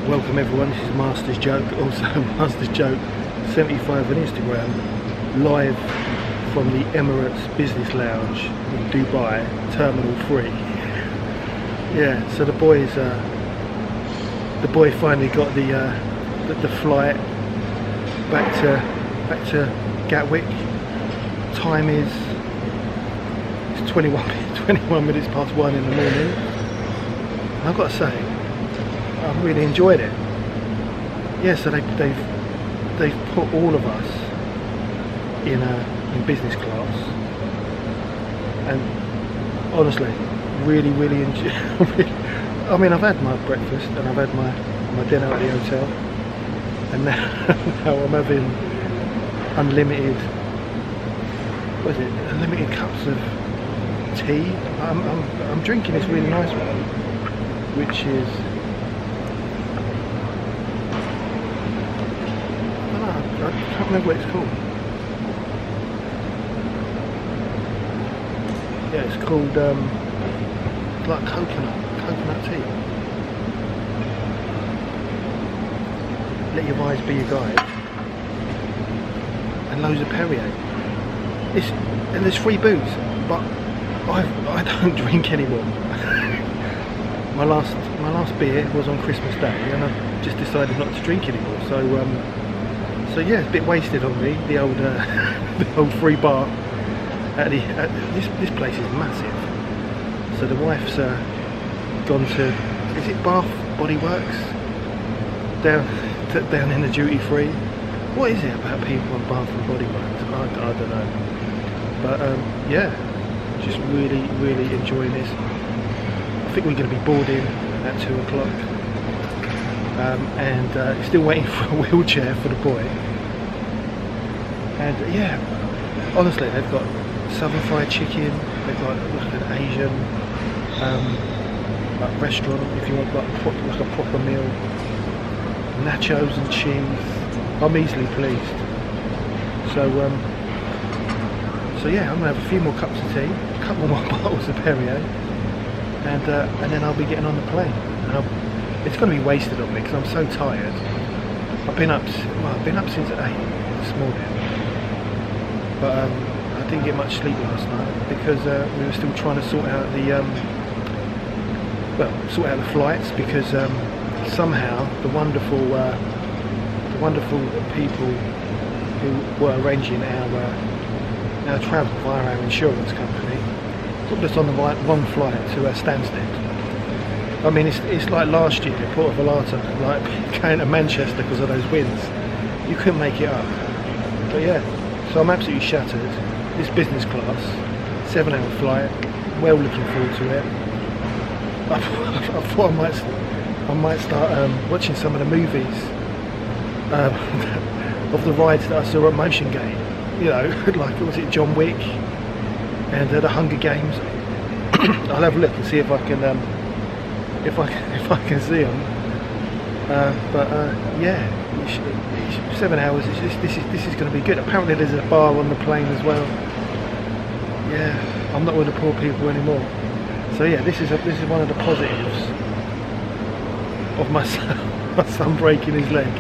Welcome everyone, this is Master's Joke, also Master's Joke 75 on Instagram, live from the Emirates Business Lounge in Dubai, Terminal 3. Yeah, so the boy finally got the flight back to Gatwick. Time is 21 minutes past 1 in the morning. And I've got to say, I've really enjoyed it. Yeah, so they've put all of us in business class, and honestly, really enjoy. I mean, I've had my breakfast and I've had my dinner at the hotel, and now I'm having unlimited cups of tea. I'm drinking this really nice one, which is, I can't remember what it's called. Yeah, it's called like coconut tea. Let your eyes be your guide. And loads of Perrier. And there's free booze, but I don't drink anymore. my last beer was on Christmas Day, and I just decided not to drink anymore. So yeah, it's a bit wasted on me. The old the old free bar this place is massive. So the wife's gone to, is it Bath Body Works down in the duty free. What is it about people on Bath and Body Works? I don't know. But yeah, just really enjoying this. I think we're going to be boarding at 2 o'clock. And still waiting for a wheelchair for the boy. And yeah, honestly, they've got southern fried chicken, they've got like an Asian like restaurant if you want like a proper meal, nachos and cheese. I'm easily pleased. So yeah, I'm gonna have a few more cups of tea, a couple more bottles of Perrier, and then I'll be getting on the plane. And it's going to be wasted on me because I'm so tired. I've been up since 8 this morning, but I didn't get much sleep last night because we were still trying to sort out the flights, because somehow the wonderful people who were arranging our travel via our insurance company put us on the wrong flight to Stansted. I mean, it's like last year at Porto Vallata, like going to Manchester because of those winds. You couldn't make it up. But yeah, so I'm absolutely shattered. This business class, 7-hour flight, well looking forward to it. I thought I might start watching some of the movies of the rides that I saw at Motion Gate. You know, like, was it John Wick and the Hunger Games? I'll have a look and see if I can see them. But yeah, 7 hours. This is going to be good. Apparently, there's a bar on the plane as well. Yeah, I'm not one of the poor people anymore. So yeah, this is one of the positives of my son breaking his leg.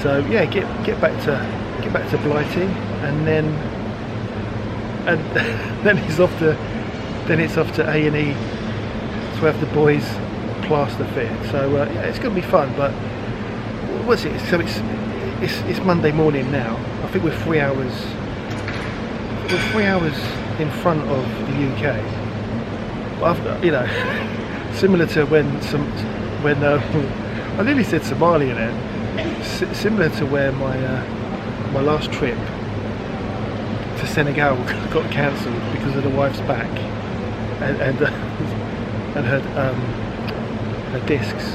So yeah, get back to Blighty, and then it's off to A&E to have the boys plaster fit. So yeah, it's going to be fun. But what's it? So it's Monday morning now. I think we're 3 hours. We're 3 hours in front of the UK. But similar to when I nearly said Somalia then. similar to where my last trip to Senegal got cancelled because of the wife's back and her discs.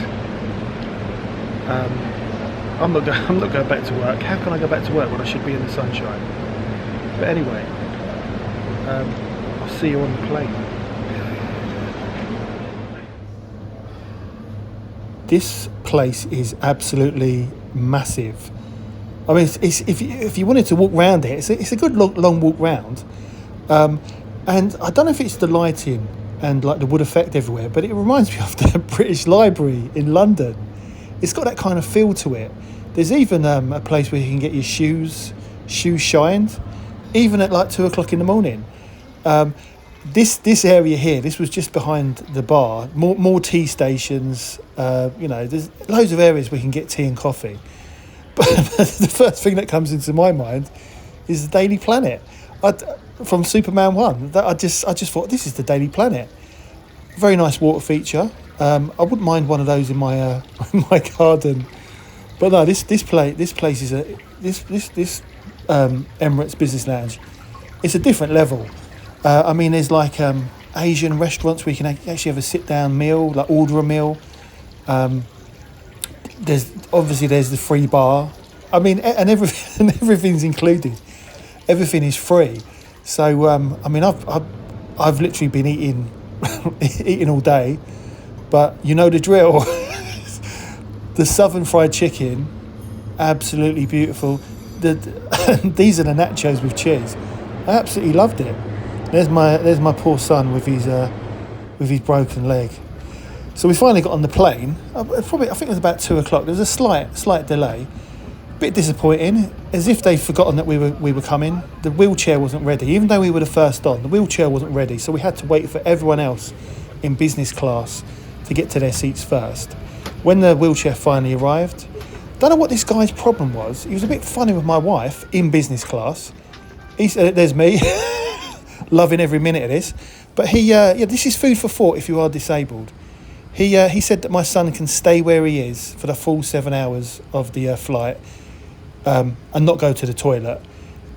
I'm not going back to work. How can I go back to work when I should be in the sunshine? But anyway, I'll see you on the plane. This place is absolutely massive. I mean, it's if you wanted to walk around it, it's a good long walk round. And I don't know if it's the lighting and like the wood effect everywhere, but it reminds me of the British Library in London. It's got that kind of feel to it. There's even a place where you can get your shoes shined, even at like 2 o'clock in the morning. This area here, this was just behind the bar. More tea stations. There's loads of areas where you can get tea and coffee. But the first thing that comes into my mind is the Daily Planet. From Superman 1, I just thought this is the Daily Planet. Very nice water feature. I wouldn't mind one of those in my in my garden. But no, this place is this Emirates Business Lounge. It's a different level. I mean, there's like Asian restaurants where you can actually have a sit-down meal, like order a meal. There's the free bar. I mean, and everything's included. Everything is free. So I mean, I've literally been eating eating all day, but you know the drill. The southern fried chicken, absolutely beautiful. These are the nachos with cheese. I absolutely loved it. There's my poor son with his broken leg. So we finally got on the plane. I think it was about 2 o'clock. There was a slight delay. Bit disappointing, as if they'd forgotten that we were coming. The wheelchair wasn't ready, even though we were the first on. The wheelchair wasn't ready, so we had to wait for everyone else in business class to get to their seats first. When the wheelchair finally arrived, don't know what this guy's problem was. He was a bit funny with my wife in business class. He said, "There's me." Loving every minute of this, but this is food for thought if you are disabled. He said that my son can stay where he is for the full 7 hours of the flight and not go to the toilet.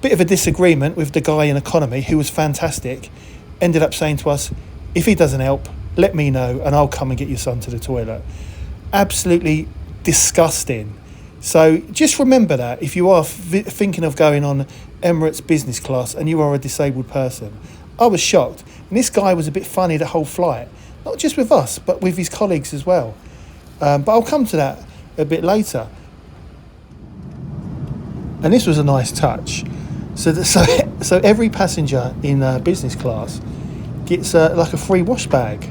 Bit of a disagreement with the guy in economy, who was fantastic. Ended up saying to us, if he doesn't help, let me know and I'll come and get your son to the toilet. Absolutely disgusting. So just remember that if you are thinking of going on Emirates Business Class and you are a disabled person. I was shocked. And this guy was a bit funny the whole flight. Not just with us, but with his colleagues as well. But I'll come to that a bit later. And this was a nice touch. So every passenger in business class gets like a free wash bag.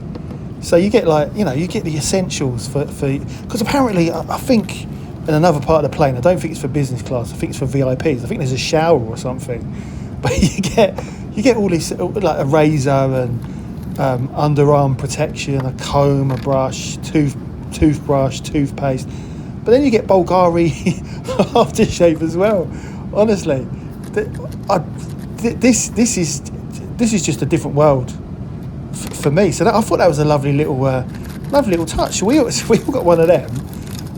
So you get you get the essentials for because apparently I think in another part of the plane, I don't think it's for business class, I think it's for VIPs. I think there's a shower or something. But you get all this, like a razor and underarm protection, a comb, a brush, toothbrush, toothpaste. But then you get Bulgari aftershave as well. Honestly, this is just a different world for me. So I thought that was a lovely little touch. We all got one of them,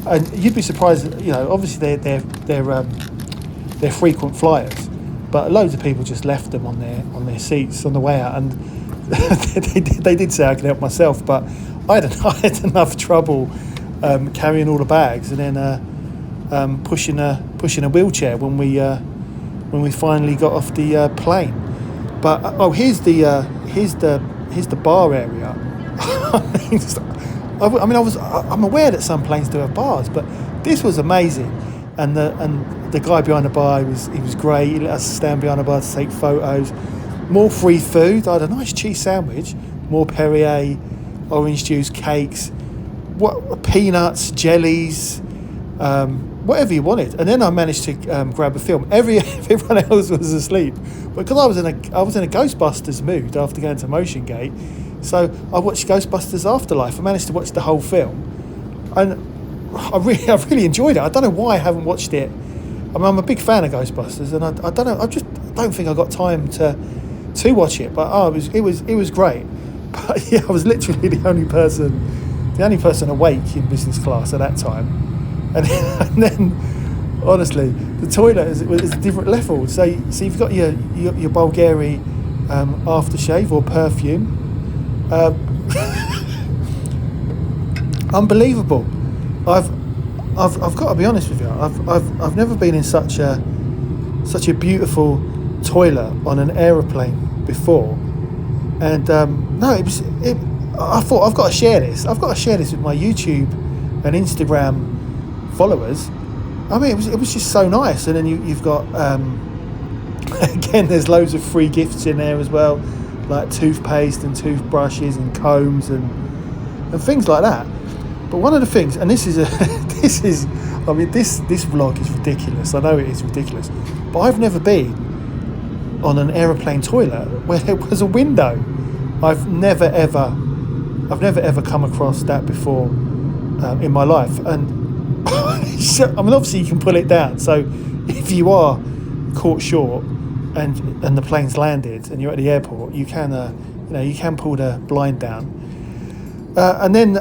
and you'd be surprised. Obviously they're frequent flyers, but loads of people just left them on their seats on the way out, and they did say I could help myself, but I had enough trouble carrying all the bags and then pushing a wheelchair when we finally got off the plane. But here's the bar area. I'm aware that some planes do have bars, but this was amazing. And the guy behind the bar, he was great. He let us stand behind the bar to take photos. More free food. I had a nice cheese sandwich. More Perrier, orange juice, cakes, peanuts, jellies, whatever you wanted. And then I managed to grab a film. Everyone else was asleep, but because I was in a Ghostbusters mood after going to Motion Gate, so I watched Ghostbusters Afterlife. I managed to watch the whole film, and I really enjoyed it. I don't know why I haven't watched it. I mean, I'm a big fan of Ghostbusters, and I don't know. I just don't think I got time to watch it. But it was great. But yeah, I was literally the only person awake in business class at that time. And then Honestly, the toilet is a different level. So you've got your Bulgari aftershave or perfume. Unbelievable. I've got to be honest with you. I've never been in such a beautiful toilet on an aeroplane before. And no, I thought I've got to share this. I've got to share this with my YouTube and Instagram followers. I mean, it was just so nice. And then you've got again, there's loads of free gifts in there as well, like toothpaste and toothbrushes and combs and things like that. But one of the things, and this is this vlog is ridiculous. I know it is ridiculous, but I've never been on an aeroplane toilet where there was a window. I've never ever come across that before in my life. And I mean, obviously you can pull it down. So if you are caught short and the plane's landed and you're at the airport, you can you can pull the blind down. And then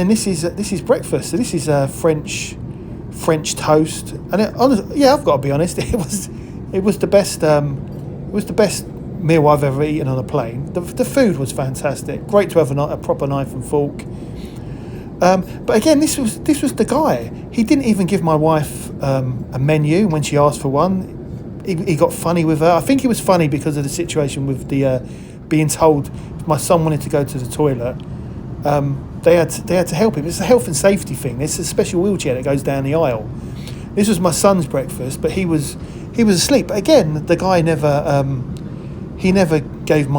this is breakfast. So this is French toast, and honestly, I've got to be honest. It was the best meal I've ever eaten on a plane. The food was fantastic. Great to have a proper knife and fork. But again, this was the guy. He didn't even give my wife a menu when she asked for one. He got funny with her. I think he was funny because of the situation with the being told if my son wanted to go to the toilet. They had to help him. It's a health and safety thing. It's a special wheelchair that goes down the aisle. This was my son's breakfast, but he was asleep. But again, the guy never gave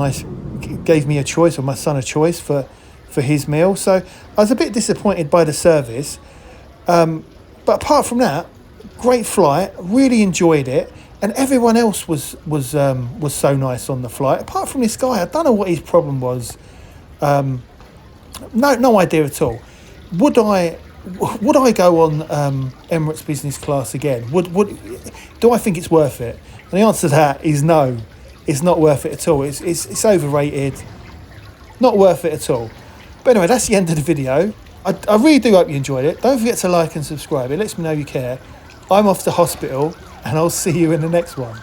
me a choice, or my son a choice for his meal. So I was a bit disappointed by the service. But apart from that, great flight. Really enjoyed it, and everyone else was so nice on the flight. Apart from this guy, I don't know what his problem was. No idea at all. Would I go on Emirates Business Class again? Do I think it's worth it? And the answer to that is no. It's not worth it at all. It's overrated. Not worth it at all. But anyway, that's the end of the video. I really do hope you enjoyed it. Don't forget to like and subscribe. It lets me know you care. I'm off to hospital, and I'll see you in the next one.